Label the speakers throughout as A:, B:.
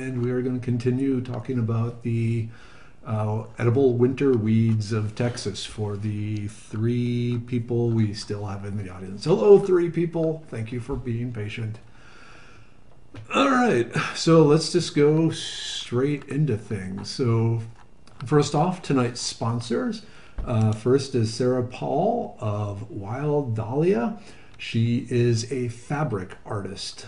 A: and we are going to continue talking about the edible winter weeds of Texas for the 3 people we still have in the audience. Hello, 3 people. Thank you for being patient. All right, so let's just go straight into things. So first off, tonight's sponsors. First is Sarah Paul of Wild Dahlia. She is a fabric artist,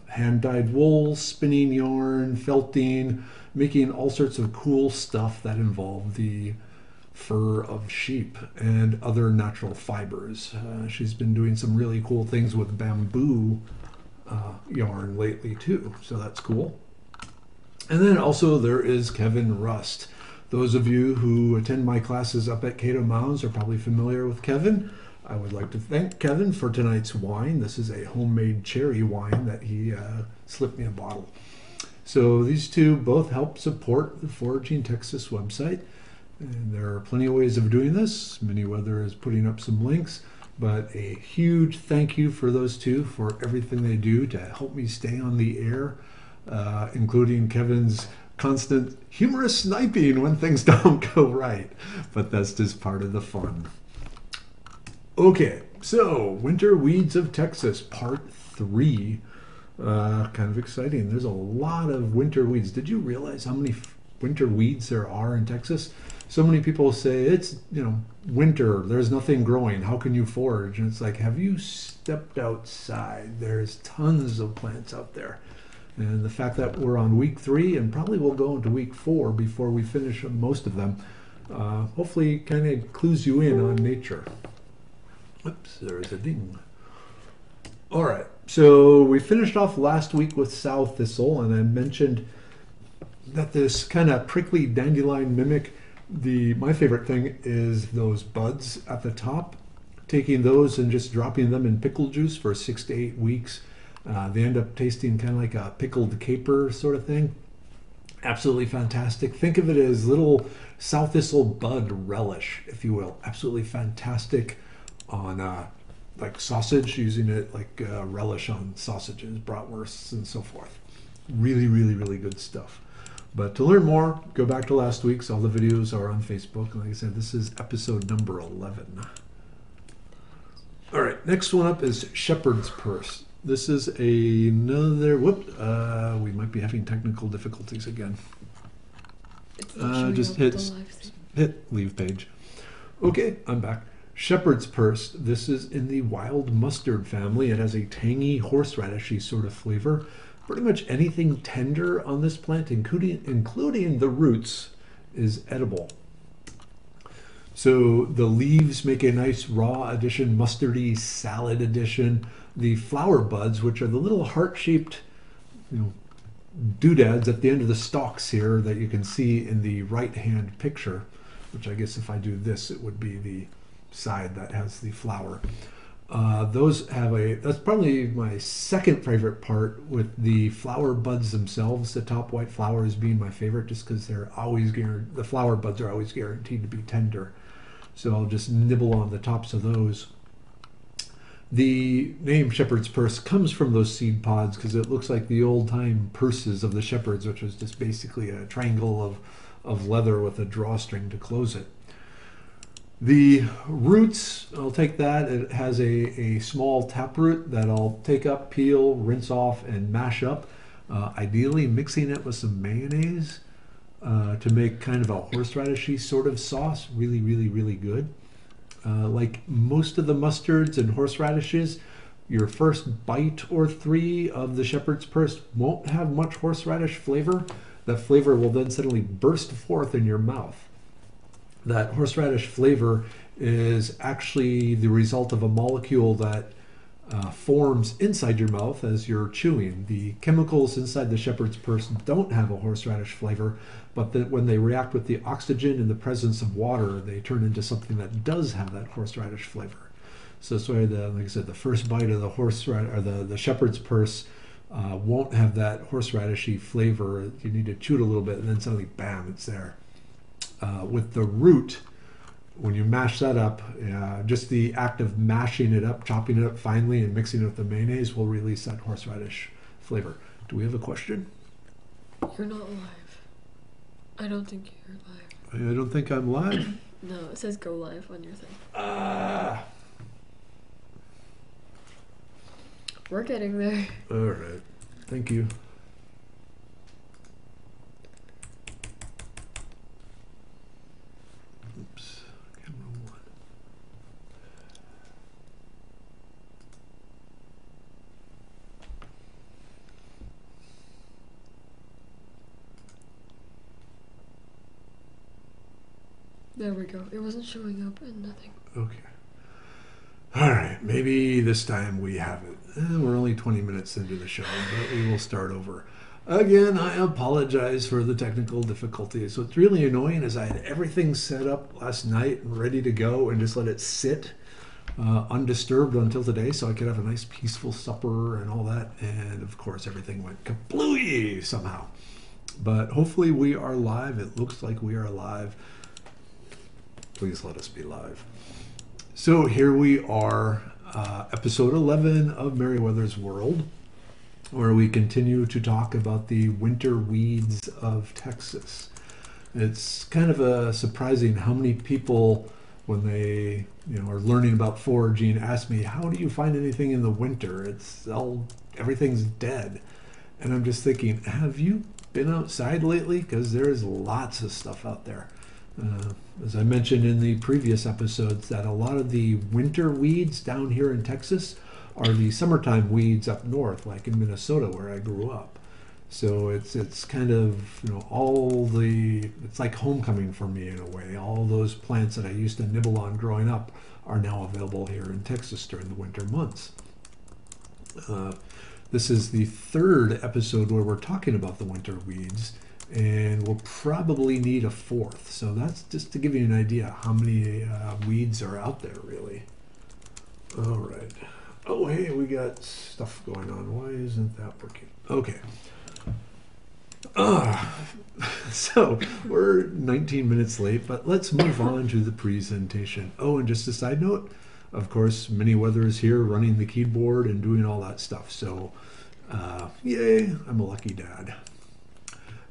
A: hand-dyed wool, spinning yarn, felting, making all sorts of cool stuff that involve the fur of sheep and other natural fibers. She's been doing some really cool things with bamboo yarn lately too, so that's cool. And then also there is Kevin Rust. Those of you who attend my classes up at Cato Mounds are probably familiar with Kevin. I would like to thank Kevin for tonight's wine. This is a homemade cherry wine that he slipped me a bottle. So these two both help support the Foraging Texas website. And there are plenty of ways of doing this. Manyweather is putting up some links. But a huge thank you for those two for everything they do to help me stay on the air, including Kevin's constant humorous sniping when things don't go right. But that's just part of the fun. Okay, so Winter Weeds of Texas, Part 3. Kind of exciting. There's a lot of winter weeds. Did you realize how many winter weeds there are in Texas? So many people say it's, winter, there's nothing growing, how can you forage? And it's like, have you stepped outside? There's tons of plants out there. And the fact that we're on week 3 and probably we'll go into week 4 before we finish most of them, hopefully kind of clues you in on nature. Oops, there's a ding. All right, so we finished off last week with sow thistle, and I mentioned that this kind of prickly dandelion mimic, my favorite thing is those buds at the top. Taking those and just dropping them in pickle juice for 6 to 8 weeks. They end up tasting kind of like a pickled caper sort of thing. Absolutely fantastic. Think of it as little sow thistle bud relish, if you will. Absolutely fantastic on like sausage, using it like relish on sausages, bratwursts, and so forth. Really, really, really good stuff. But to learn more, go back to last week's. All the videos are on Facebook. And like I said, this is episode number 11. All right, next one up is Shepherd's Purse. This is another, we might be having technical difficulties again. Just hit leave page. Okay, I'm back. Shepherd's Purse. This is in the wild mustard family. It has a tangy horseradishy sort of flavor. Pretty much anything tender on this plant, including the roots, is edible. So the leaves make a nice raw addition, mustardy salad addition. The flower buds, which are the little heart-shaped, doodads at the end of the stalks here that you can see in the right-hand picture, which I guess if I do this, it would be the side that has the flower. Those have that's probably my second favorite part, with the flower buds themselves, the top white flowers being my favorite, just because the flower buds are always guaranteed to be tender. So I'll just nibble on the tops of those. The name Shepherd's Purse comes from those seed pods because it looks like the old-time purses of the shepherds, which was just basically a triangle of leather with a drawstring to close it. The roots, I'll take that. It has a small taproot that I'll take up, peel, rinse off, and mash up. Ideally mixing it with some mayonnaise to make kind of a horseradishy sort of sauce. Really, really, really good. Like most of the mustards and horseradishes, your first bite or 3 of the Shepherd's Purse won't have much horseradish flavor. That flavor will then suddenly burst forth in your mouth. That horseradish flavor is actually the result of a molecule that forms inside your mouth as you're chewing. The chemicals inside the Shepherd's Purse don't have a horseradish flavor, but when they react with the oxygen in the presence of water, they turn into something that does have that horseradish flavor. So that's why, like I said, the first bite of the Shepherd's Purse won't have that horseradishy flavor. You need to chew it a little bit, and then suddenly, bam, it's there. With the root, when you mash that up, just the act of mashing it up, chopping it up finely, and mixing it with the mayonnaise will release that horseradish flavor. Do we have a question?
B: You're not live. I don't think you're live.
A: I don't think I'm live.
B: No, it says go live on your thing. We're getting there.
A: All right. Thank you. Oops. Camera one.
B: There we go. It wasn't showing up and nothing.
A: Okay. All right. Maybe this time we have it. We're only 20 minutes into the show, but we will start over. Again, I apologize for the technical difficulties. What's really annoying is I had everything set up last night and ready to go and just let it sit undisturbed until today so I could have a nice peaceful supper and all that. And of course, everything went kablooey somehow. But hopefully we are live. It looks like we are live. Please let us be live. So here we are, episode 11 of Merriweather's World, where we continue to talk about the winter weeds of Texas. It's kind of surprising how many people, when they are learning about foraging, ask me, how do you find anything in the winter? Everything's dead. And I'm just thinking, have you been outside lately? Because there's lots of stuff out there. As I mentioned in the previous episodes, that a lot of the winter weeds down here in Texas are the summertime weeds up north, like in Minnesota where I grew up. So it's kind of, it's like homecoming for me in a way. All those plants that I used to nibble on growing up are now available here in Texas during the winter months. This is the third episode where we're talking about the winter weeds, and we'll probably need a fourth. So that's just to give you an idea how many weeds are out there, really. All right. Oh, hey, we got stuff going on. Why isn't that working? Okay. So we're 19 minutes late, but let's move on to the presentation. Oh, and just a side note, of course, Merriweather is here running the keyboard and doing all that stuff. So, yay, I'm a lucky dad.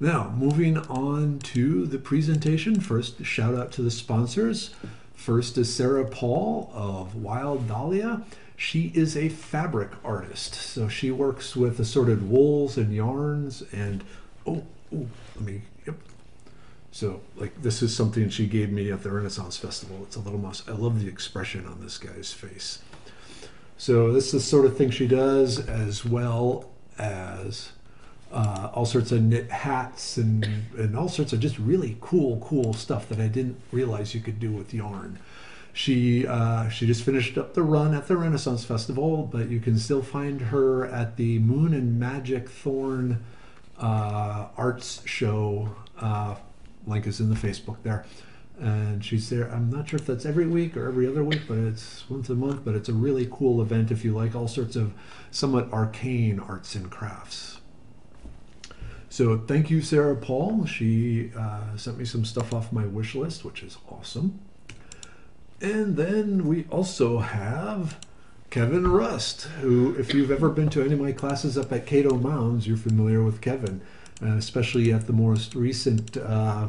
A: Now, moving on to the presentation. First, shout out to the sponsors. First is Sarah Paul of Wild Dahlia. She is a fabric artist. So she works with assorted wools and yarns and, So, this is something she gave me at the Renaissance Festival. It's a little mouse. I love the expression on this guy's face. So this is the sort of thing she does, as well as all sorts of knit hats and all sorts of just really cool stuff that I didn't realize you could do with yarn. She just finished up the run at the Renaissance Festival, but you can still find her at the Moon and Magic Thorn Arts Show. Link is in the Facebook there. And she's there. I'm not sure if that's every week or every other week, but it's once a month. But it's a really cool event if you like all sorts of somewhat arcane arts and crafts. So thank you, Sarah Paul. She sent me some stuff off my wish list, which is awesome. And then we also have Kevin Rust, who, if you've ever been to any of my classes up at Cato Mounds, you're familiar with Kevin, especially at the most recent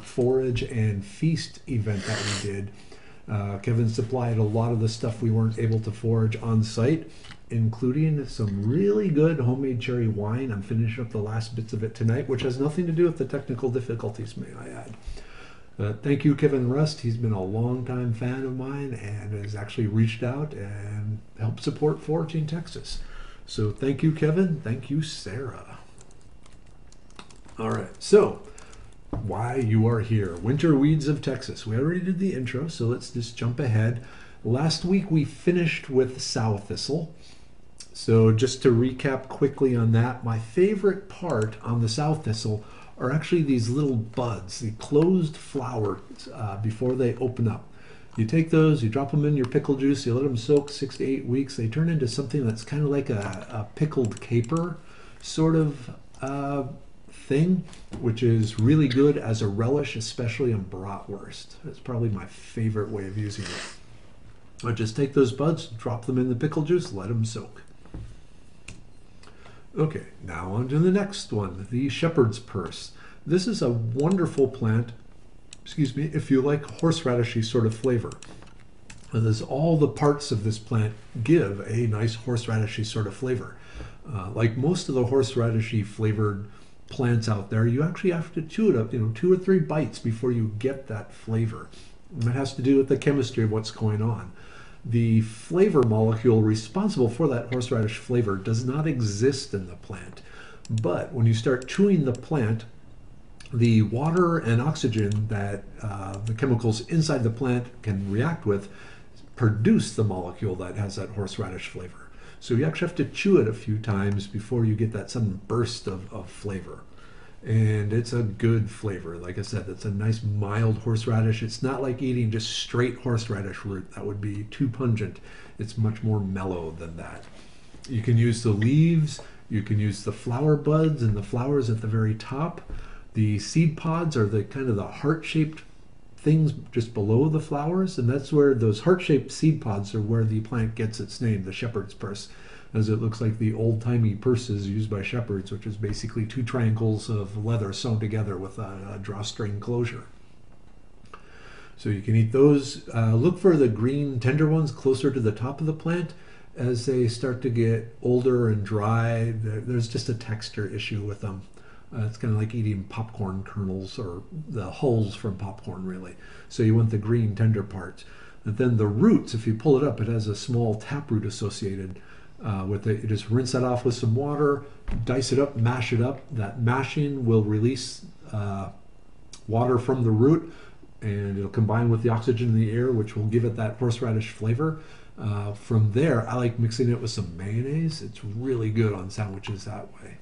A: Forage and Feast event that we did. Kevin supplied a lot of the stuff we weren't able to forage on site, including some really good homemade cherry wine. I'm finishing up the last bits of it tonight, which has nothing to do with the technical difficulties, may I add. Thank you, Kevin Rust. He's been a longtime fan of mine and has actually reached out and helped support Foraging Texas. So thank you, Kevin. Thank you, Sarah. All right, so why you are here. Winter Weeds of Texas. We already did the intro, so let's just jump ahead. Last week we finished with sow thistle. So just to recap quickly on that, my favorite part on the sow thistle are actually these little buds, the closed flowers before they open up. You take those, you drop them in your pickle juice, you let them soak 6 to 8 weeks. They turn into something that's kind of like a pickled caper sort of thing, which is really good as a relish, especially in bratwurst. That's probably my favorite way of using it. I just take those buds, drop them in the pickle juice, let them soak. Okay, now on to the next one, the shepherd's purse. This is a wonderful plant, excuse me, if you like horseradishy sort of flavor. There's all the parts of this plant give a nice horseradishy sort of flavor. Like most of the horseradishy flavored plants out there, you actually have to chew it up, 2 or 3 bites before you get that flavor. And it has to do with the chemistry of what's going on. The flavor molecule responsible for that horseradish flavor does not exist in the plant. But when you start chewing the plant, the water and oxygen that the chemicals inside the plant can react with produce the molecule that has that horseradish flavor. So you actually have to chew it a few times before you get that sudden burst of flavor. And it's a good flavor. Like I said, it's a nice mild horseradish. It's not like eating just straight horseradish root. That would be too pungent. It's much more mellow than that. You can use the leaves, you can use the flower buds and the flowers at the very top. The seed pods are the kind of the heart-shaped things just below the flowers, and that's where those heart-shaped seed pods are where the plant gets its name, the shepherd's purse, as it looks like the old-timey purses used by shepherds, which is basically 2 triangles of leather sewn together with a drawstring closure. So you can eat those. Look for the green tender ones closer to the top of the plant. As they start to get older and dry, there's just a texture issue with them. It's kind of like eating popcorn kernels, or the hulls from popcorn, really. So you want the green tender parts. And then the roots, if you pull it up, it has a small taproot associated with it. You just rinse that off with some water, dice it up, mash it up. That mashing will release water from the root, and it'll combine with the oxygen in the air, which will give it that horseradish flavor. From there, I like mixing it with some mayonnaise. It's really good on sandwiches that way.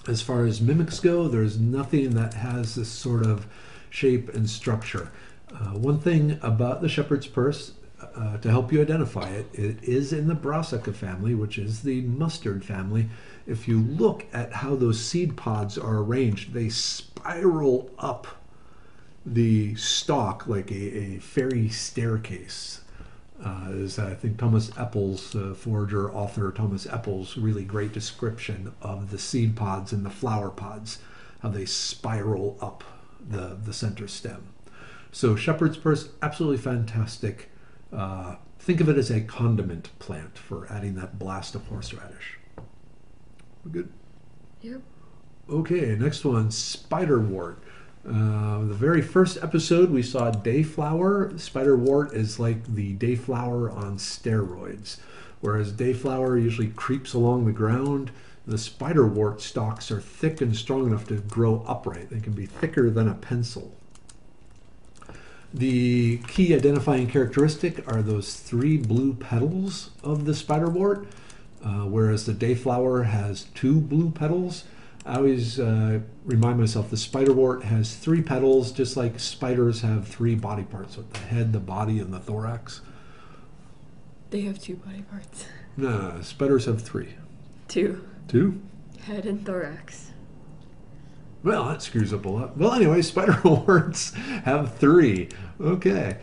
A: As far as mimics go, there's nothing that has this sort of shape and structure. One thing about the shepherd's purse, to help you identify it, it is in the Brassica family, which is the mustard family. If you look at how those seed pods are arranged, they spiral up the stalk like a fairy staircase. Is I think Thomas Eppels, forager author Thomas Eppels, really great description of the seed pods and the flower pods, how they spiral up the center stem. So shepherd's purse, absolutely fantastic. Think of it as a condiment plant for adding that blast of horseradish. We're good?
B: Yep.
A: Okay, next one, spiderwort. The very first episode we saw dayflower. Spiderwort is like the dayflower on steroids. Whereas dayflower usually creeps along the ground, the spiderwort stalks are thick and strong enough to grow upright. They can be thicker than a pencil. The key identifying characteristic are those 3 blue petals of the spiderwort, whereas the dayflower has 2 blue petals. I always remind myself the spiderwort has 3 petals, just like spiders have 3 body parts, with the head, the body, and the thorax.
B: They have 2 body parts.
A: No, spiders have 3.
B: 2.
A: 2?
B: Head and thorax.
A: Well, that screws up a lot. Well, anyway, spiderworts have 3. Okay.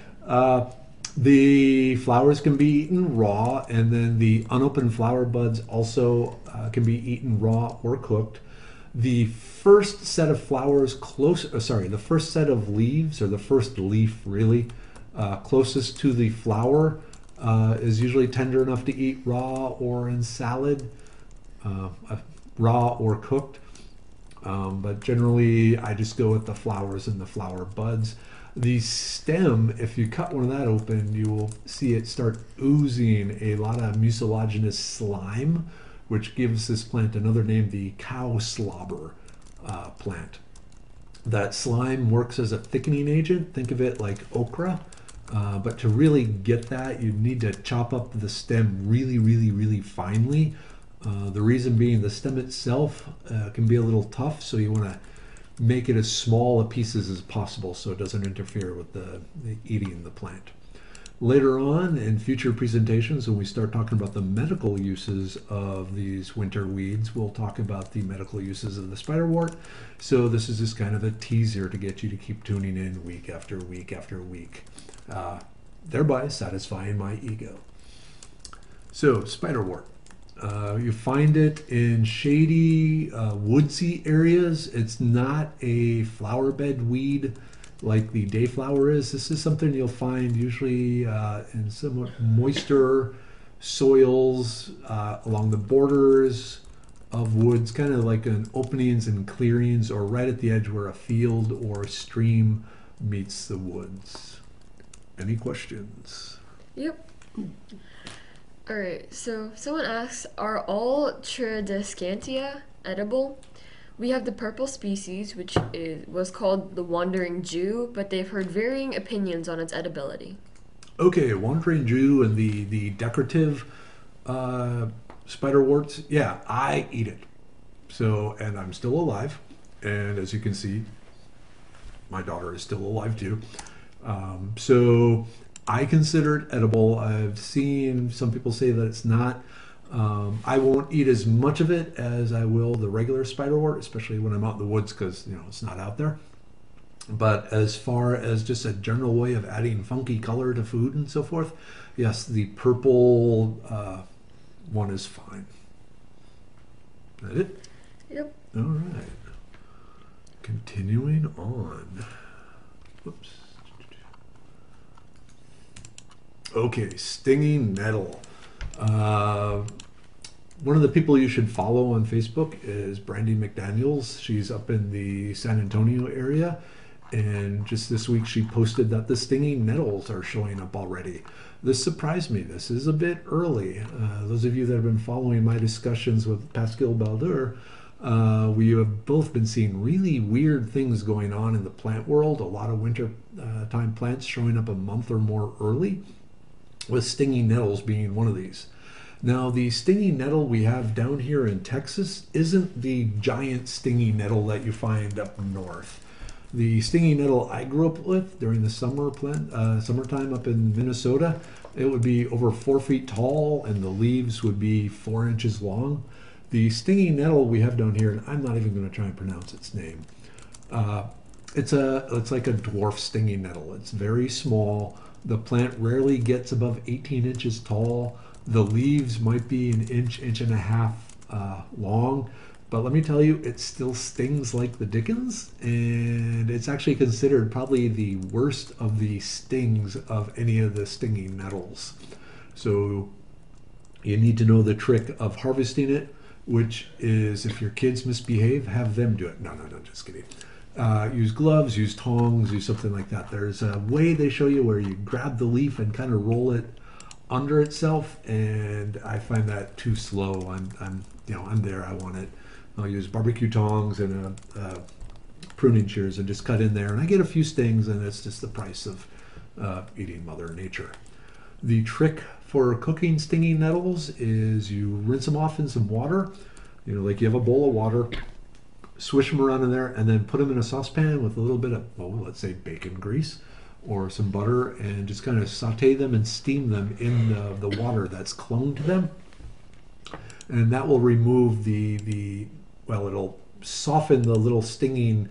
A: The flowers can be eaten raw, and then the unopened flower buds also can be eaten raw or cooked. The first set of flowers the first set of leaves, or the first leaf really, closest to the flower is usually tender enough to eat raw or in salad, raw or cooked. But generally I just go with the flowers and the flower buds. The stem, if you cut one of that open, you will see it start oozing a lot of mucilaginous slime, which gives this plant another name, the cow slobber plant. That slime works as a thickening agent. Think of it like okra. But to really get that, you need to chop up the stem really, really, really finely. The reason being the stem itself can be a little tough, so you want to make it as small a pieces as possible so it doesn't interfere with the eating the plant. Later on in future presentations, when we start talking about the medical uses of these winter weeds, we'll talk about the medical uses of the spiderwort. So this is just kind of a teaser to get you to keep tuning in week after week after week, thereby satisfying my ego. So spiderwort. You find it in shady, woodsy areas. It's not a flower bed weed like the dayflower is. This is something you'll find usually in somewhat moister soils along the borders of woods, kind of like in openings and clearings, or right at the edge where a field or stream meets the woods. Any questions?
B: Yep. Alright, so someone asks, are all Tradescantia edible? We have the purple species, which was called the Wandering Jew, but they've heard varying opinions on its edibility.
A: Okay, Wandering Jew and the decorative spiderworts. Yeah, I eat it. So, and I'm still alive. And as you can see, my daughter is still alive too. So I consider it edible. I've seen some people say that it's not. I won't eat as much of it as I will the regular spiderwort, especially when I'm out in the woods because it's not out there. But as far as just a general way of adding funky color to food and so forth, yes, the purple one is fine. Is that it?
B: Yep.
A: All right. Continuing on. Whoops. Okay, stinging nettle. One of the people you should follow on Facebook is Brandy McDaniels. She's up in the San Antonio area. And just this week she posted that the stinging nettles are showing up already. This surprised me. This is a bit early. Those of you that have been following my discussions with Pascal Baldur, we have both been seeing really weird things going on in the plant world. A lot of winter time plants showing up a month or more early, with stinging nettles being one of these. Now, the stinging nettle we have down here in Texas isn't the giant stinging nettle that you find up north. The stinging nettle I grew up with during the summertime up in Minnesota, it would be over 4 feet tall and the leaves would be 4 inches long. The stinging nettle we have down here, and I'm not even going to try and pronounce its name. It's like a dwarf stinging nettle. It's very small. The plant rarely gets above 18 inches tall. The leaves might be an inch and a half long. But let me tell you, it still stings like the dickens, and it's actually considered probably the worst of the stings of any of the stinging nettles. So you need to know the trick of harvesting it, which is if your kids misbehave, have them do it. No, just kidding. Use gloves, use tongs, use something like that. There's a way they show you where you grab the leaf and kind of roll it under itself, and I find that too slow. I'm there. I want it. I'll use barbecue tongs and pruning shears and just cut in there, and I get a few stings, and it's just the price of eating Mother Nature. The trick for cooking stinging nettles is you rinse them off in some water. Like you have a bowl of water, swish them around in there, and then put them in a saucepan with a little bit of, let's say bacon grease or some butter, and just kind of saute them and steam them in the water that's cloned to them. And that will remove it'll soften the little stinging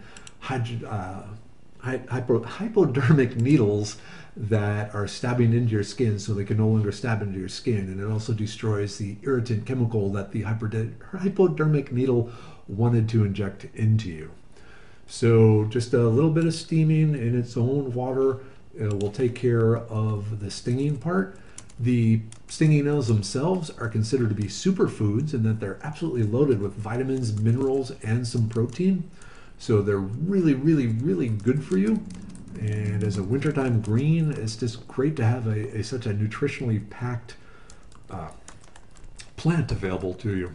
A: hypodermic needles that are stabbing into your skin, so they can no longer stab into your skin. And it also destroys the irritant chemical that the hypodermic needle wanted to inject into you. So just a little bit of steaming in its own water will take care of the stinging part. The stinging nettles themselves are considered to be superfoods in that they're absolutely loaded with vitamins, minerals, and some protein. So they're really, really, really good for you. And as a wintertime green, it's just great to have such a nutritionally packed plant available to you.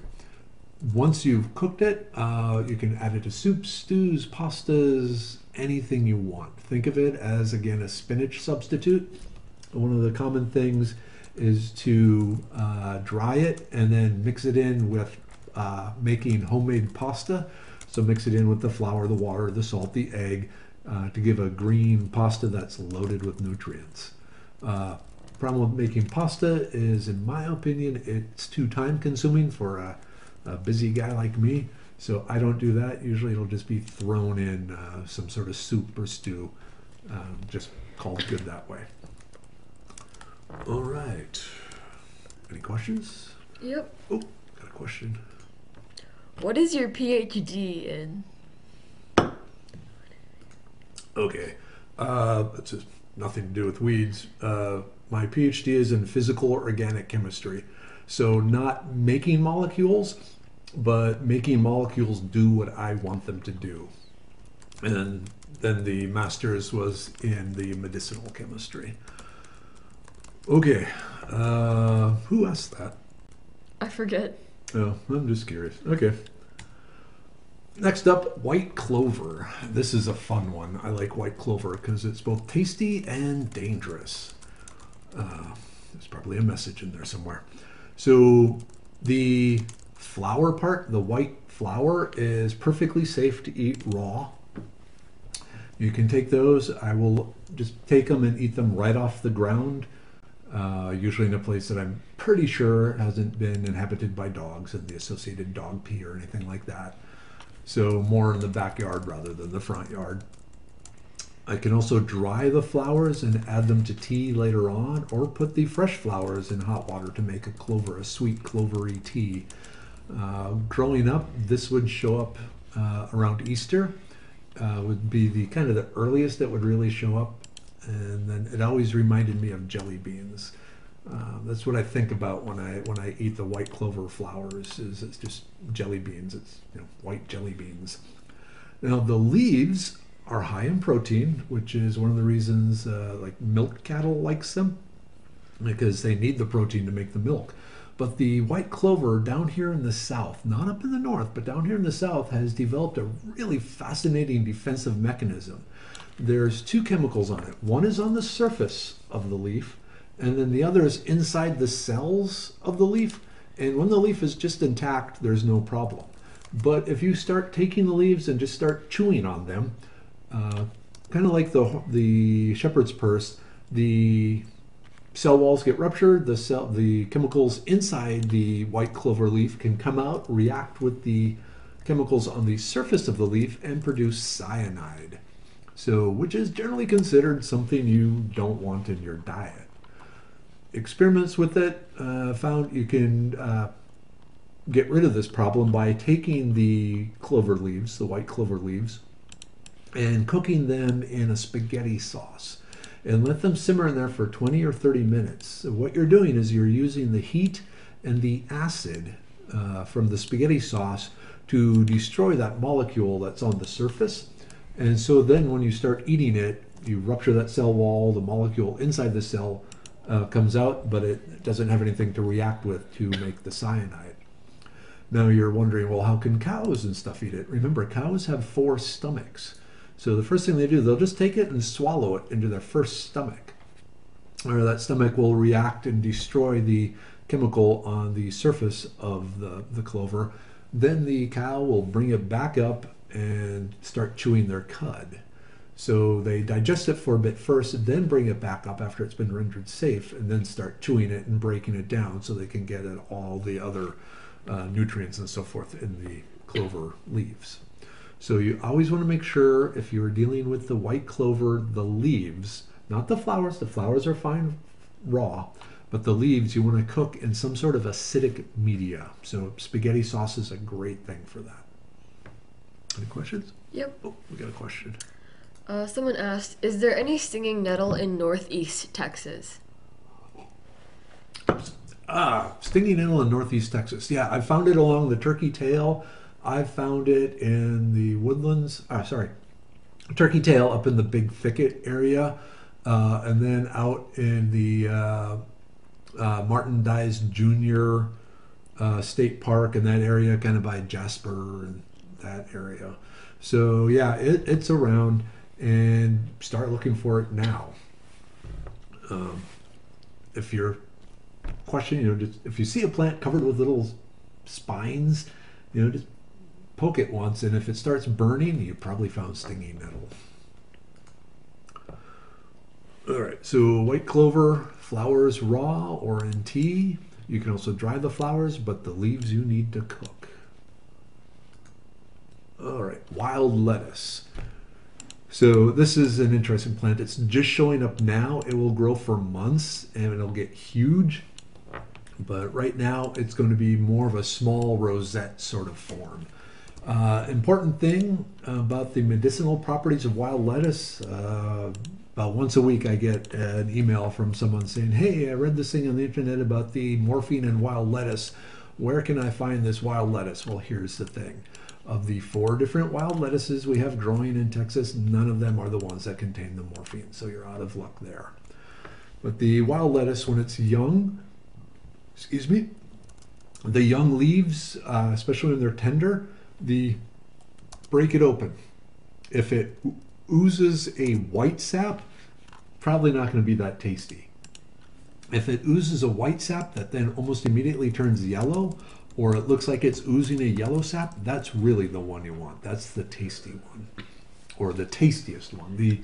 A: Once you've cooked it, you can add it to soups, stews, pastas, anything you want. Think of it as, again, a spinach substitute. One of the common things is to dry it and then mix it in with making homemade pasta. So mix it in with the flour, the water, the salt, the egg to give a green pasta that's loaded with nutrients. Problem with making pasta is, in my opinion, it's too time consuming for a busy guy like me. So I don't do that. Usually it'll just be thrown in some sort of soup or stew. Just called good that way. All right. Any questions?
B: Yep.
A: Oh, Got a question?
B: What is your PhD in?
A: Okay. That's just nothing to do with weeds. My PhD is in physical organic chemistry. So not making molecules, but making molecules do what I want them to do. And then the master's was in the medicinal chemistry. Okay. Who asked that?
B: I forget.
A: Oh, I'm just curious. Okay. Next up, white clover. This is a fun one. I like white clover because it's both tasty and dangerous. There's probably a message in there somewhere. So the flower part, the white flower, is perfectly safe to eat raw. You can take those. I will just take them and eat them right off the ground, usually in a place that I'm pretty sure hasn't been inhabited by dogs and the associated dog pee or anything like that. So more in the backyard rather than the front yard. I can also dry the flowers and add them to tea later on, or put the fresh flowers in hot water to make a sweet clovery tea. Growing up, this would show up around Easter. Would be the kind of the earliest that would really show up, and then it always reminded me of jelly beans. That's what I think about when I eat the white clover flowers. Is it's just jelly beans. It's white jelly beans. Now the leaves are high in protein, which is one of the reasons like milk cattle likes them, because they need the protein to make the milk. But the white clover down here in the south, not up in the north, but down here in the south, has developed a really fascinating defensive mechanism. There's two chemicals on it. One is on the surface of the leaf, and then the other is inside the cells of the leaf. And when the leaf is just intact, there's no problem. But if you start taking the leaves and just start chewing on them, kind of like the shepherd's purse, the cell walls get ruptured, the chemicals inside the white clover leaf can come out, react with the chemicals on the surface of the leaf, and produce cyanide. So, which is generally considered something you don't want in your diet. Experiments with it found you can get rid of this problem by taking the clover leaves, the white clover leaves, and cooking them in a spaghetti sauce. And let them simmer in there for 20 or 30 minutes. So what you're doing is you're using the heat and the acid from the spaghetti sauce to destroy that molecule that's on the surface. And so then when you start eating it, you rupture that cell wall, the molecule inside the cell comes out, but it doesn't have anything to react with to make the cyanide. Now you're wondering, well, how can cows and stuff eat it? Remember, cows have 4 stomachs. So the first thing they do, they'll just take it and swallow it into their first stomach. Or that stomach will react and destroy the chemical on the surface of the clover. Then the cow will bring it back up and start chewing their cud. So they digest it for a bit first, then bring it back up after it's been rendered safe, and then start chewing it and breaking it down so they can get at all the other nutrients and so forth in the clover leaves. So you always want to make sure, if you're dealing with the white clover, the leaves, not the flowers are fine raw, but the leaves you want to cook in some sort of acidic media. So spaghetti sauce is a great thing for that. Any questions?
B: Yep.
A: Oh, we got a question.
B: Someone asked, is there any stinging nettle in Northeast Texas?
A: Stinging nettle in Northeast Texas. Yeah, I found it along the Turkey Tail. I've found it in the woodlands. Turkey Tail up in the big thicket area, and then out in the Martin Dies Jr. State Park in that area, kind of by Jasper and that area. So yeah, it's around, and start looking for it now. If you're questioning, just, if you see a plant covered with little spines, just poke it once, and if it starts burning, you probably found stinging nettle. All right, so white clover, flowers raw or in tea. You can also dry the flowers, but the leaves you need to cook. All right, wild lettuce. So this is an interesting plant. It's just showing up now. It will grow for months and it'll get huge. But right now, it's going to be more of a small rosette sort of form. Important thing about the medicinal properties of wild lettuce. About once a week, I get an email from someone saying, "Hey, I read this thing on the internet about the morphine in wild lettuce. Where can I find this wild lettuce?" Well, here's the thing. Of the 4 different wild lettuces we have growing in Texas, none of them are the ones that contain the morphine, so you're out of luck there. But the wild lettuce, when it's young, excuse me, the young leaves, especially when they're tender, break it open. If it oozes a white sap, probably not going to be that tasty. If it oozes a white sap that then almost immediately turns yellow, or it looks like it's oozing a yellow sap, that's really the one you want. That's the tasty one, or the tastiest one. The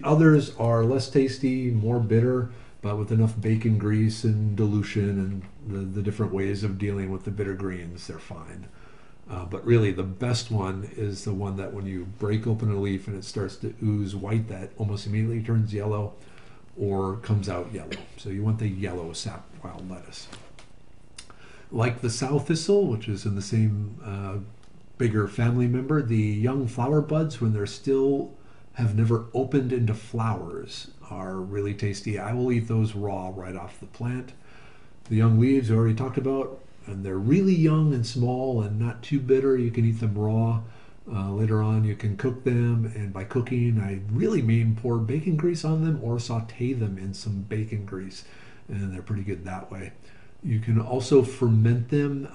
A: others are less tasty, more bitter, but with enough bacon grease and dilution and the different ways of dealing with the bitter greens, they're fine. But really, the best one is the one that when you break open a leaf and it starts to ooze white, that almost immediately turns yellow or comes out yellow. So you want the yellow sap wild lettuce. Like the sow thistle, which is in the same bigger family member, the young flower buds, when they're still have never opened into flowers, are really tasty. I will eat those raw right off the plant. The young leaves I already talked about, and they're really young and small and not too bitter. You can eat them raw. Later on, you can cook them, and by cooking, I really mean pour bacon grease on them or saute them in some bacon grease, and they're pretty good that way. You can also ferment them,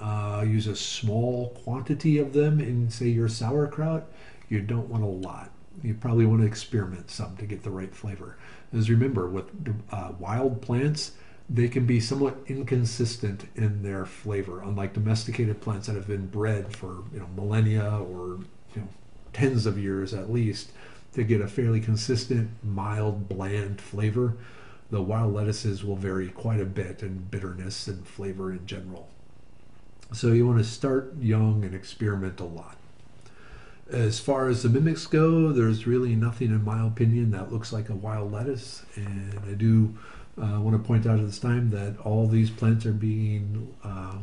A: use a small quantity of them in, say, your sauerkraut. You don't want a lot. You probably want to experiment some to get the right flavor. As remember, with wild plants, they can be somewhat inconsistent in their flavor, unlike domesticated plants that have been bred for millennia or tens of years at least to get a fairly consistent, mild, bland flavor. The wild lettuces will vary quite a bit in bitterness and flavor in general. So you want to start young and experiment a lot. As far as the mimics go, there's really nothing, in my opinion, that looks like a wild lettuce. And I do want to point out at this time that all these plants are being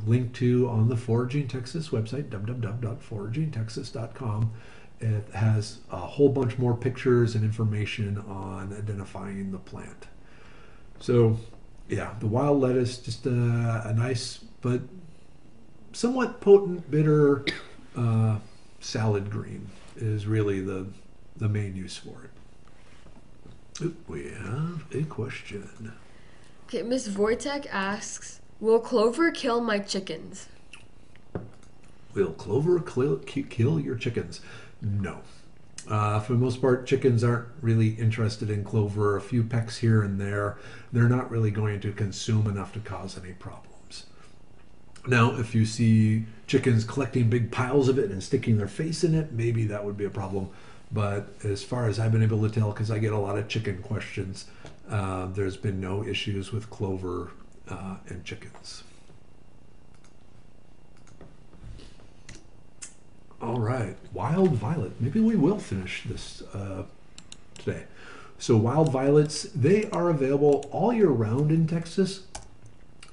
A: linked to on the Foraging Texas website, www.foragingtexas.com. It has a whole bunch more pictures and information on identifying the plant. So, yeah, the wild lettuce, just a nice but somewhat potent, bitter salad green is really the main use for it. Ooh, we have a question.
B: Okay, Miss Wojtek asks, will clover kill my chickens?
A: Will clover kill your chickens? No. For the most part, chickens aren't really interested in clover. A few pecks here and there. They're not really going to consume enough to cause any problems. Now, if you see chickens collecting big piles of it and sticking their face in it, maybe that would be a problem. But as far as I've been able to tell, because I get a lot of chicken questions, there's been no issues with clover and chickens. All right, wild violet. Maybe we will finish this today. So wild violets, they are available all year round in Texas.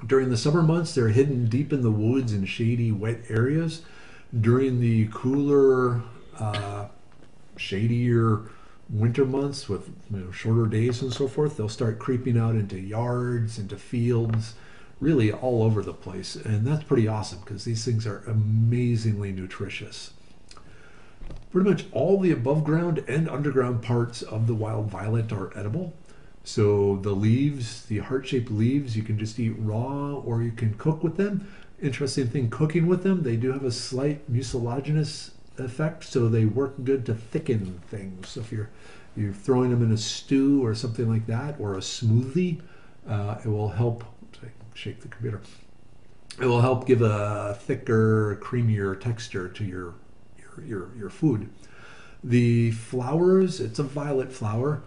A: During the summer months, they're hidden deep in the woods and shady, wet areas. During the cooler, shadier winter months with shorter days and so forth, they'll start creeping out into yards, into fields, really all over the place. And that's pretty awesome because these things are amazingly nutritious. Pretty much all the above ground and underground parts of the wild violet are edible. So the leaves, the heart-shaped leaves, you can just eat raw or you can cook with them. Interesting thing, cooking with them, they do have a slight mucilaginous effect, so they work good to thicken things. So if you're throwing them in a stew or something like that, or a smoothie, it will help. Shake the computer. It will help give a thicker, creamier texture to your food. The flowers, it's a violet flower.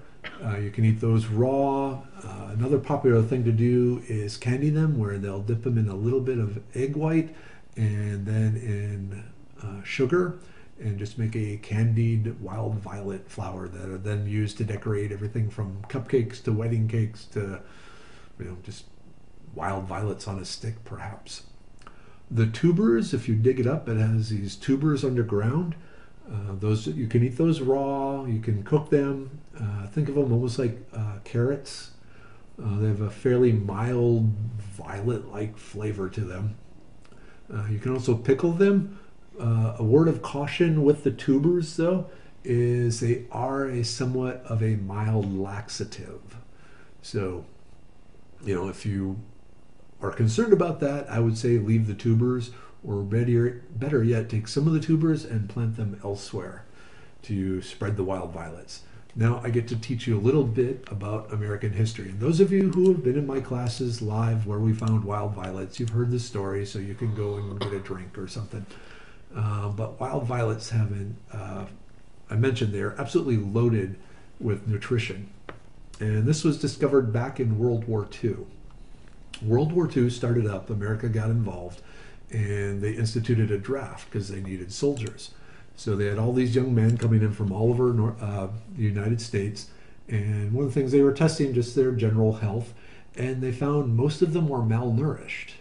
A: You can eat those raw. Another popular thing to do is candy them, where they'll dip them in a little bit of egg white and then in sugar, and just make a candied wild violet flower that are then used to decorate everything from cupcakes to wedding cakes to just wild violets on a stick, perhaps. The tubers, if you dig it up, it has these tubers underground. Those you can eat those raw. You can cook them. Think of them almost like carrots. They have a fairly mild violet-like flavor to them. You can also pickle them. A word of caution with the tubers, though, is they are a somewhat of a mild laxative. So, if you are concerned about that, I would say leave the tubers, or better yet, take some of the tubers and plant them elsewhere to spread the wild violets. Now I get to teach you a little bit about American history. And those of you who have been in my classes live where we found wild violets, you've heard the story, so you can go and get a drink or something. But wild violets I mentioned they're absolutely loaded with nutrition. And this was discovered back in World War II. World War II started up, America got involved, and they instituted a draft because they needed soldiers. So they had all these young men coming in from all over the United States, and one of the things they were testing just their general health, and they found most of them were malnourished.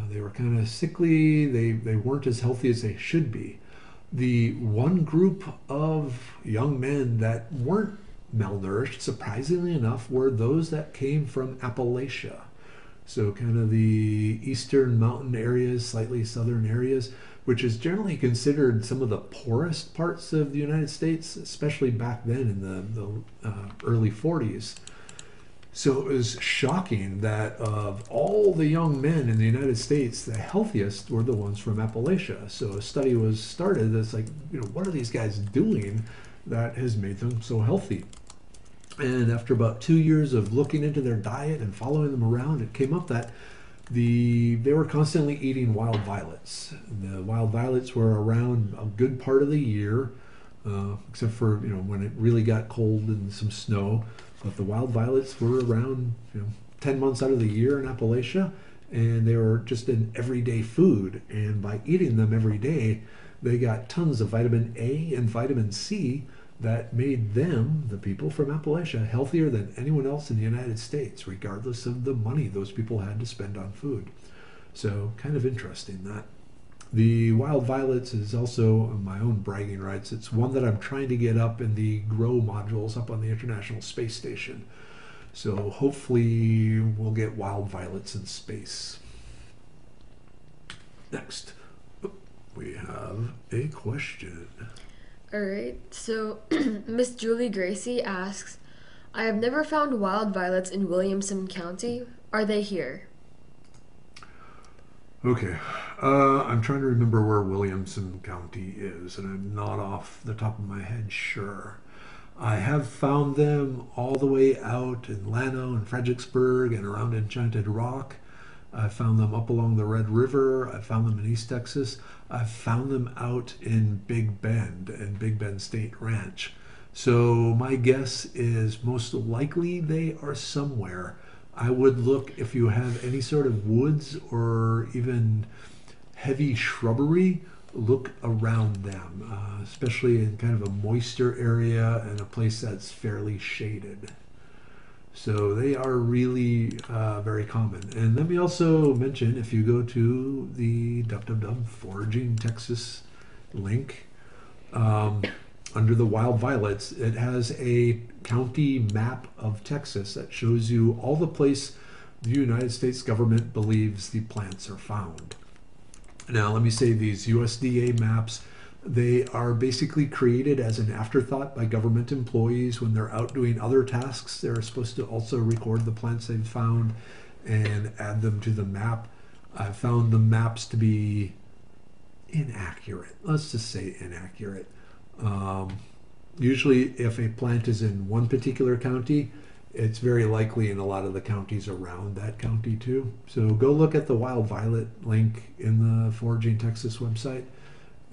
A: They were kind of sickly, they weren't as healthy as they should be. The one group of young men that weren't malnourished, surprisingly enough, were those that came from Appalachia. So kind of the eastern mountain areas, slightly southern areas, which is generally considered some of the poorest parts of the United States, especially back then in the early 40s. So it was shocking that of all the young men in the United States, the healthiest were the ones from Appalachia. So a study was started that's like, what are these guys doing that has made them so healthy? And after about 2 years of looking into their diet and following them around, it came up that they were constantly eating wild violets. The wild violets were around a good part of the year, except for when it really got cold and some snow. But the wild violets were around 10 months out of the year in Appalachia, and they were just an everyday food. And by eating them every day, they got tons of vitamin A and vitamin C that made them, the people from Appalachia, healthier than anyone else in the United States, regardless of the money those people had to spend on food. So kind of interesting that. The wild violets is also my own bragging rights. It's one that I'm trying to get up in the GROW modules up on the International Space Station. So hopefully we'll get wild violets in space. Next, we have a question.
B: All right, so Miss Julie Gracie asks, I have never found wild violets in Williamson County. Are they here?
A: Okay, I'm trying to remember where Williamson County is, and I'm not off the top of my head sure. I have found them all the way out in Llano and Fredericksburg and around Enchanted Rock. I found them up along the Red River. I found them in East Texas. I found them out in Big Bend and Big Bend State Ranch. So my guess is most likely they are somewhere. I would look if you have any sort of woods or even heavy shrubbery, look around them, especially in kind of a moister area and a place that's fairly shaded. So they are really very common. And let me also mention, if you go to the www Foraging Texas link, under the wild violets, it has a county map of Texas that shows you all the place the United States government believes the plants are found. Now, let me say these USDA maps, they are basically created as an afterthought by government employees when they're out doing other tasks. They're supposed to also record the plants they've found and add them to the map. I've found the maps to be inaccurate. Let's just say inaccurate. Usually if a plant is in one particular county, it's very likely in a lot of the counties around that county too. So go look at the wild violet link in the Foraging Texas website,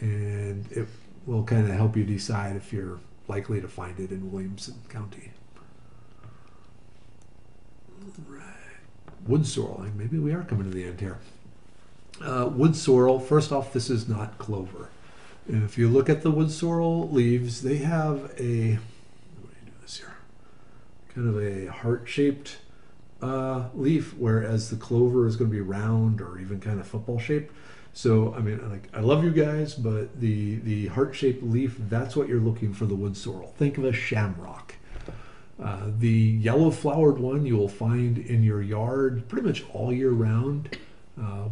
A: and it will kind of help you decide if you're likely to find it in Williamson County. Right. Wood sorrel. Maybe we are coming to the end here. Wood sorrel, first off, this is not clover. And if you look at the wood sorrel leaves, they have a, what do you do this here? Kind of a heart-shaped leaf, whereas the clover is going to be round or even kind of football shaped. So I mean, like, I love you guys, but the heart shaped leaf, that's what you're looking for the wood sorrel. Think of a shamrock. The yellow flowered one you will find in your yard pretty much all year round,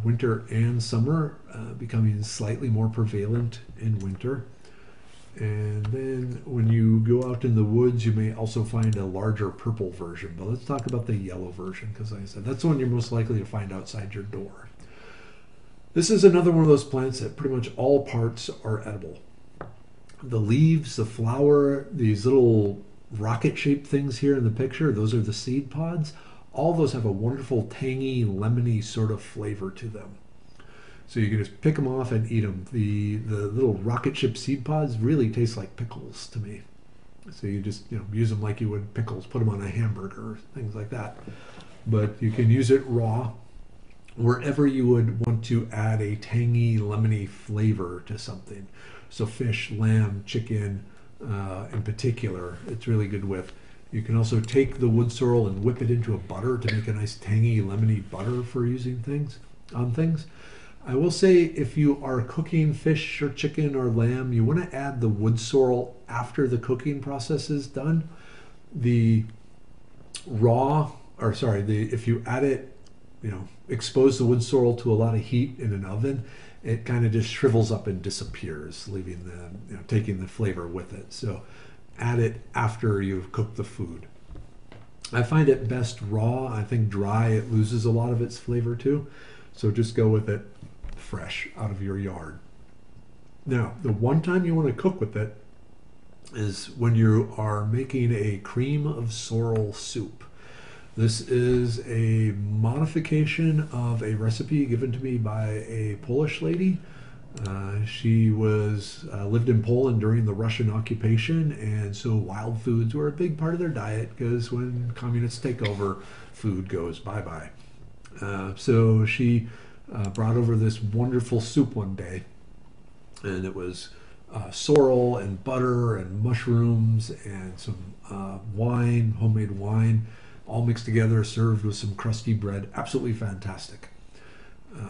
A: winter and summer, becoming slightly more prevalent in winter. And then when you go out in the woods, you may also find a larger purple version. But let's talk about the yellow version, because like I said, that's the one you're most likely to find outside your door. This is another one of those plants that pretty much all parts are edible. The leaves, the flower, these little rocket-shaped things here in the picture, those are the seed pods. All those have a wonderful tangy, lemony sort of flavor to them. So you can just pick them off and eat them. The little rocket ship seed pods really taste like pickles to me. So you just use them like you would pickles, put them on a hamburger, things like that. But you can use it raw, wherever you would want to add a tangy, lemony flavor to something. So fish, lamb, chicken, in particular, it's really good with. You can also take the wood sorrel and whip it into a butter to make a nice tangy, lemony butter for using on things. I will say, if you are cooking fish or chicken or lamb, you want to add the wood sorrel after the cooking process is done. If you add it, expose the wood sorrel to a lot of heat in an oven, it kind of just shrivels up and disappears, leaving taking the flavor with it. So add it after you've cooked the food. I find it best raw. I think dry, it loses a lot of its flavor too. So just go with it fresh out of your yard. Now, the one time you want to cook with it is when you are making a cream of sorrel soup. This is a modification of a recipe given to me by a Polish lady. She lived in Poland during the Russian occupation, and so wild foods were a big part of their diet, because when communists take over, food goes bye-bye. So she brought over this wonderful soup one day, and it was sorrel and butter and mushrooms and some wine, homemade wine, all mixed together, served with some crusty bread. Absolutely fantastic.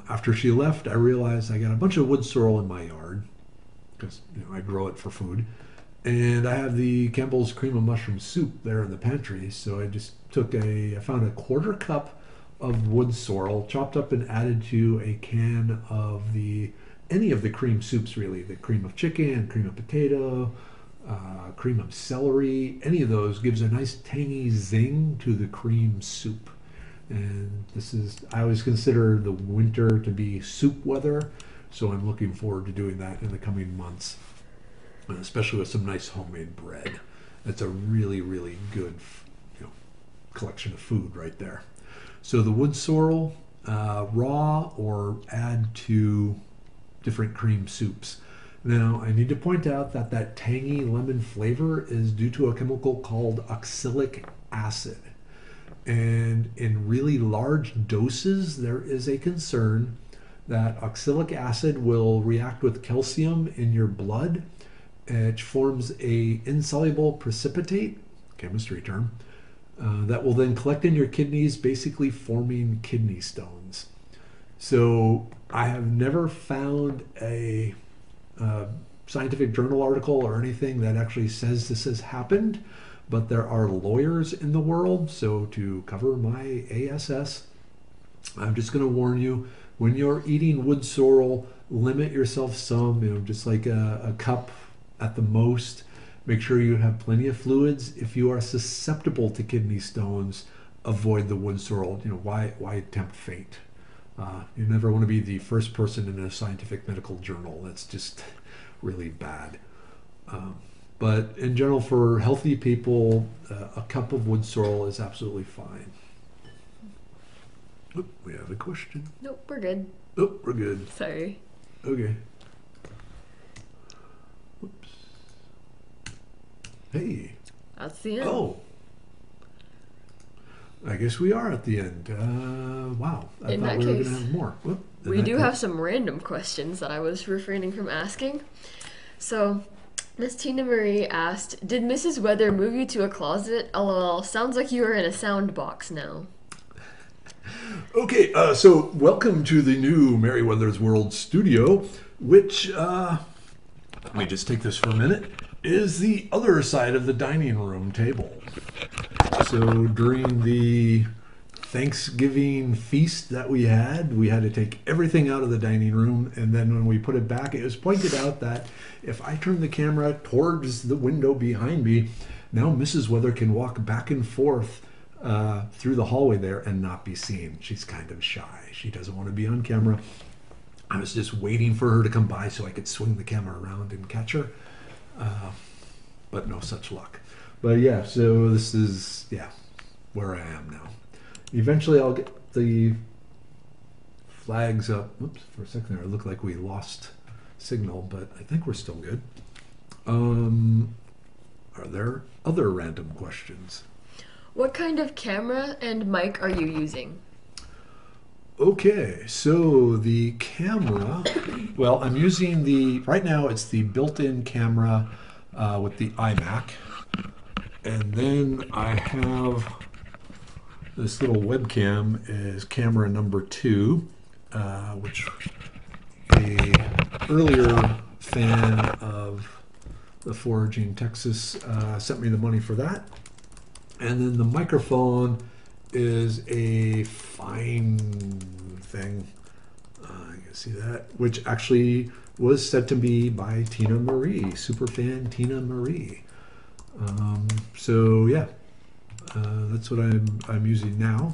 A: After she left, I realized I got a bunch of wood sorrel in my yard, because I grow it for food, and I have the Campbell's cream of mushroom soup there in the pantry. So I just I found a quarter cup of wood sorrel, chopped up and added to a can of any of the cream soups, really. The cream of chicken, cream of potato, cream of celery. Any of those gives a nice tangy zing to the cream soup. And I always consider the winter to be soup weather, so I'm looking forward to doing that in the coming months, especially with some nice homemade bread. That's a really, really good collection of food right there. So the wood sorrel, raw or add to different cream soups. Now, I need to point out that tangy lemon flavor is due to a chemical called oxalic acid. And in really large doses, there is a concern that oxalic acid will react with calcium in your blood, which forms a insoluble precipitate, chemistry term, that will then collect in your kidneys, basically forming kidney stones. So I have never found a scientific journal article or anything that actually says this has happened, but there are lawyers in the world. So to cover my ASS, I'm just going to warn you, when you're eating wood sorrel, limit yourself some, just like a cup at the most. Make sure you have plenty of fluids. If you are susceptible to kidney stones, avoid the wood sorrel. Why tempt fate? You never want to be the first person in a scientific medical journal. That's just really bad. But in general, for healthy people, a cup of wood sorrel is absolutely fine. Oh, we have a question.
B: Nope, we're good.
A: Oh, we're good.
B: Sorry.
A: Okay. Whoops. Hey.
B: That's the end.
A: Oh. I guess we are at the end. Wow. I thought we were going to have more.
B: We do have some random questions that I was refraining from asking. So, Miss Tina Marie asked, did Mrs. Weather move you to a closet? LOL, sounds like you are in a sound box now.
A: Okay, so welcome to the new Merriweather's World studio, which, let me just take this for a minute, is the other side of the dining room table. So during the Thanksgiving feast that we had to take everything out of the dining room, and then when we put it back, it was pointed out that if I turn the camera towards the window behind me, now Mrs. Weather can walk back and forth through the hallway there and not be seen. She's kind of shy. She doesn't want to be on camera. I was just waiting for her to come by so I could swing the camera around and catch her, but no such luck. But yeah, so this is, where I am now. Eventually I'll get the flags up. Oops, for a second there it looked like we lost signal, but I think we're still good. Are there other random questions?
B: What kind of camera and mic are you using?
A: Okay, so the camera, well, I'm using right now it's the built-in camera with the iMac. And then I have this little webcam is camera number 2, which a earlier fan of the Foraging Texas sent me the money for that. And then the microphone is a fine thing. You can see that, which actually was sent to me by Tina Marie, superfan Tina Marie. So yeah, that's what I'm using now.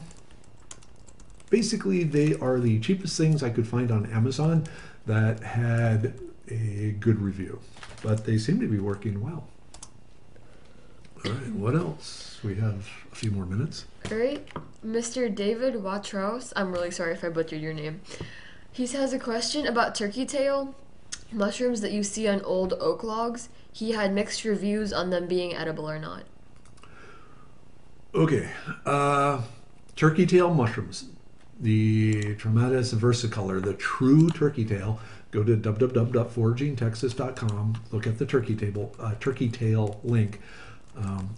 A: Basically, they are the cheapest things I could find on Amazon that had a good review, but they seem to be working well. All right, what else? We have a few more minutes.
B: All right, Mr. David Watrous, I'm really sorry if I butchered your name. He has a question about turkey tail mushrooms that you see on old oak logs. He had mixed reviews on them being edible or not.
A: Okay, turkey tail mushrooms, the Traumatis versicolor, the true turkey tail. Go to www.foragingtexas.com. Look at the turkey tail link.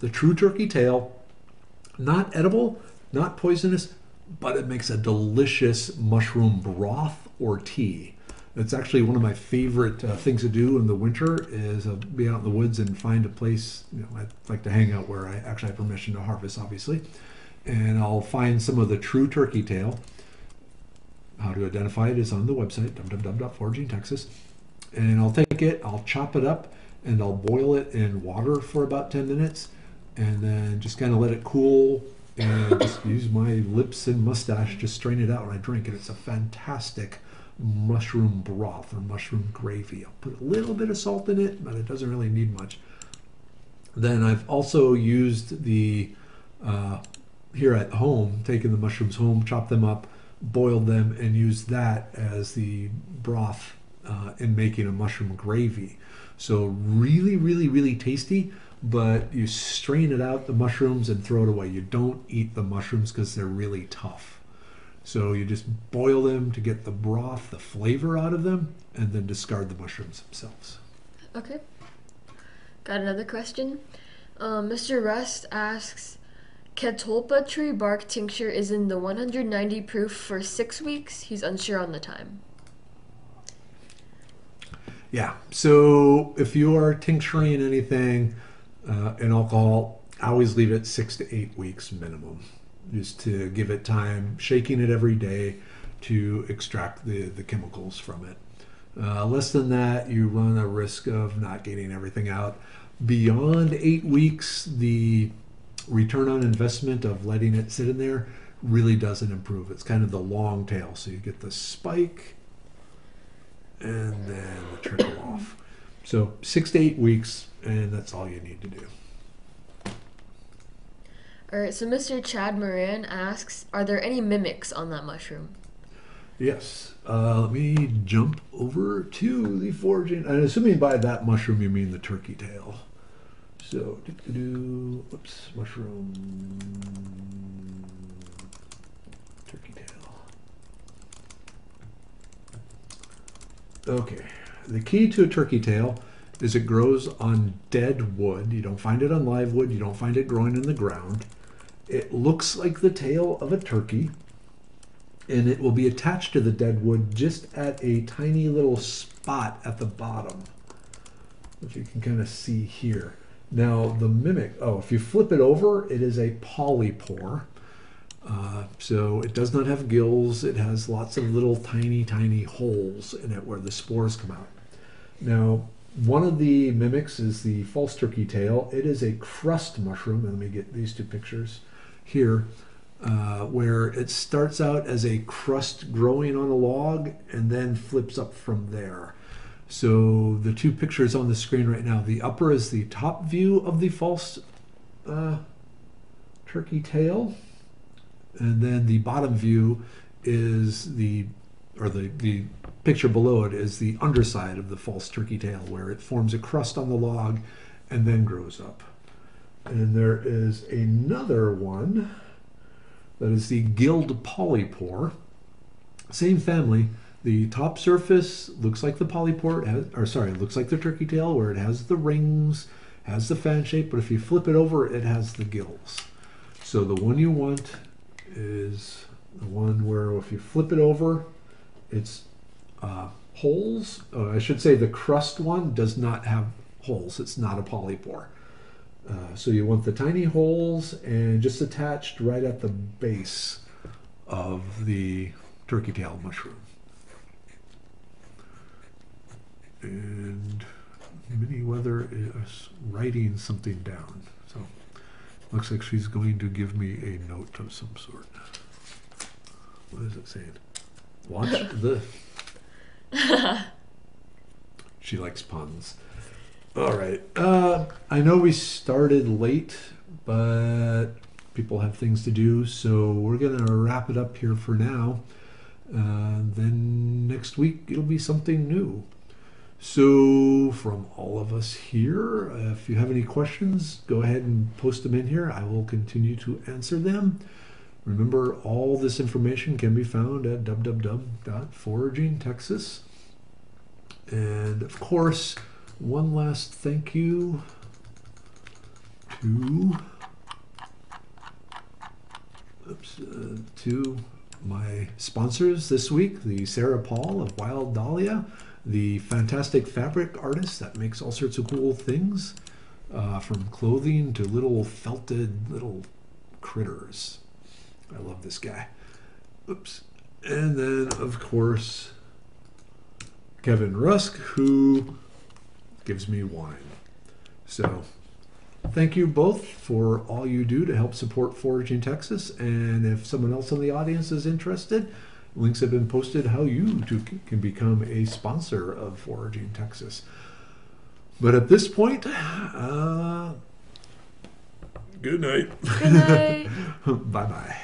A: The true turkey tail, not edible, not poisonous, but it makes a delicious mushroom broth or tea. It's actually one of my favorite things to do in the winter is be out in the woods and find a place. I like to hang out where I actually have permission to harvest, obviously. And I'll find some of the true turkey tail. How to identify it is on the website, www.foragingtexas. And I'll take it, I'll chop it up, and I'll boil it in water for about 10 minutes. And then just kind of let it cool and just use my lips and mustache to strain it out when I drink it. It's a fantastic mushroom broth or mushroom gravy. I'll put a little bit of salt in it, but it doesn't really need much. Then I've also used the here at home, taken the mushrooms home, chopped them up, boiled them, and used that as the broth in making a mushroom gravy. So really, really, really tasty, but you strain it out, the mushrooms, and throw it away. You don't eat the mushrooms because they're really tough. So you just boil them to get the broth, the flavor out of them, and then discard the mushrooms themselves.
B: Okay. Got another question. Mr. Rust asks, Catalpa tree bark tincture is in the 190 proof for 6 weeks. He's unsure on the time.
A: Yeah, so if you are tincturing anything in alcohol, I always leave it 6 to 8 weeks minimum, just to give it time, shaking it every day to extract the chemicals from it. Less than that, you run a risk of not getting everything out. Beyond 8 weeks, the return on investment of letting it sit in there really doesn't improve. It's kind of the long tail, so you get the spike and then the trickle off. So 6 to 8 weeks, and that's all you need to do.
B: All right, so Mr. Chad Moran asks, are there any mimics on that mushroom?
A: Yes. Let me jump over to the foraging. I'm assuming by that mushroom you mean the turkey tail. So, whoops, mushroom, turkey tail. Okay, the key to a turkey tail is it grows on dead wood. You don't find it on live wood. You don't find it growing in the ground. It looks like the tail of a turkey. and it will be attached to the dead wood just at a tiny little spot at the bottom, which you can kind of see here. Now the mimic, if you flip it over, it is a polypore. So it does not have gills. It has lots of little tiny holes in it where the spores come out. Now, one of the mimics is the false turkey tail. It is a crust mushroom. And let me get these two pictures here, where it starts out as a crust growing on a log and then flips up from there. So the two pictures on the screen right now, the upper is the top view of the false turkey tail, and then the bottom view is the picture below it is the underside of the false turkey tail, where it forms a crust on the log and then grows up. And there is another one that is the gilled polypore, same family. The top surface looks like the polypore, looks like the turkey tail, where it has the rings, has the fan shape, but if you flip it over, it has the gills. So the one you want is the one where if you flip it over, it's holes. I should say the crust one does not have holes. It's not a polypore. So you want the tiny holes and just attached right at the base of the turkey tail mushroom. And Minnie Weather is writing something down. So looks like she's going to give me a note of some sort. What is it saying? Watch the... She likes puns. All right. I know we started late, but people have things to do, so we're going to wrap it up here for now. Then next week, it'll be something new. So from all of us here, if you have any questions, go ahead and post them in here. I will continue to answer them. Remember, all this information can be found at www.foragingtexas. And of course, one last thank you to my sponsors this week, the Sarah Paul of Wild Dahlia, the fantastic fabric artist that makes all sorts of cool things, from clothing to little felted little critters. I love this guy. And then, of course, Kevin Rusk, who gives me wine. So thank you both for all you do to help support Foraging Texas. And if someone else in the audience is interested, links have been posted how you too can become a sponsor of Foraging Texas. But at this point, good night.
B: Good night.
A: Bye-bye.